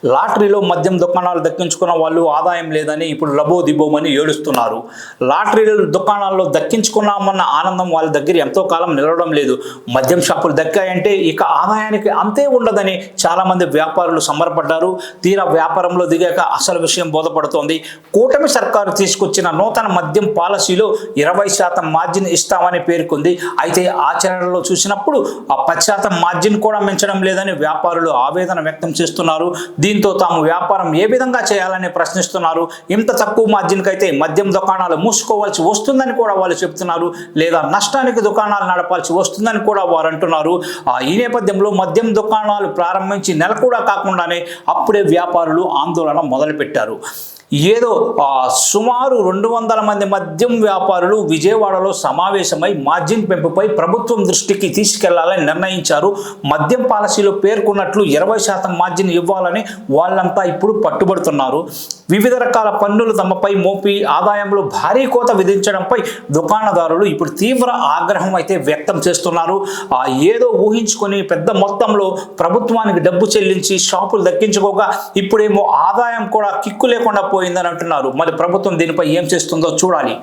లాటరీలో మద్యం దుకాణాలు దక్కించుకున్న వాళ్ళు ఆదాయం లేదని ఇప్పుడు లబోదిబోమని ఏడుస్తున్నారు. లాటరీల దుకాణాల్లో దక్కించుకున్నామన్న ఆనందం వాళ్ళ దగ్గర ఎంతో కాలం నిలవడం లేదు. మద్యం షాపులు దక్కాయంటే ఇక ఆదాయానికి అంతే ఉండదని చాలామంది వ్యాపారులు సంబరపడ్డారు. తీరా వ్యాపారంలో దిగాక అసలు విషయం బోధపడుతోంది. కూటమి సర్కారు తీసుకొచ్చిన నూతన మద్యం పాలసీలో 20% మార్జిన్ ఇస్తామని పేర్కొంది. అయితే ఆచరణలో చూసినప్పుడు ఆ 10% మార్జిన్ కూడా మించడం లేదని వ్యాపారులు ఆవేదన వ్యక్తం చేస్తున్నారు. దీంతో తాము వ్యాపారం ఏ విధంగా చేయాలని ప్రశ్నిస్తున్నారు. ఇంత తక్కువ మార్జిన్కి అయితే మద్యం దుకాణాలు మూసుకోవాల్సి వస్తుందని కూడా వాళ్ళు చెప్తున్నారు. లేదా నష్టానికి దుకాణాలు నడపాల్సి వస్తుందని కూడా వారు అంటున్నారు. ఈ నేపథ్యంలో మద్యం దుకాణాలు ప్రారంభించి నెల కూడా కాకుండానే అప్పుడే వ్యాపారులు ఆందోళన మొదలుపెట్టారు. ఏదో సుమారు 200 మంది మద్యం వ్యాపారులు విజయవాడలో సమావేశమై మార్జిన్ పెంపుపై ప్రభుత్వం దృష్టికి తీసుకెళ్లాలని నిర్ణయించారు. మద్యం పాలసీలో పేర్కొన్నట్లు 20% మార్జిన్ ఇవ్వాలని వాళ్ళంతా ఇప్పుడు పట్టుబడుతున్నారు. వివిధ రకాల పన్నులు తమపై మోపి ఆదాయంలో భారీ కోత విధించడంపై దుకాణదారులు ఇప్పుడు తీవ్ర ఆగ్రహం అయితే వ్యక్తం చేస్తున్నారు. ఏదో ఊహించుకొని పెద్ద మొత్తంలో ప్రభుత్వానికి డబ్బు చెల్లించి షాపులు దక్కించుకోగా ఇప్పుడేమో ఆదాయం కూడా కిక్కు లేకుండా పోయిందని అంటున్నారు. మరి ప్రభుత్వం దీనిపై ఏం చేస్తుందో చూడాలి.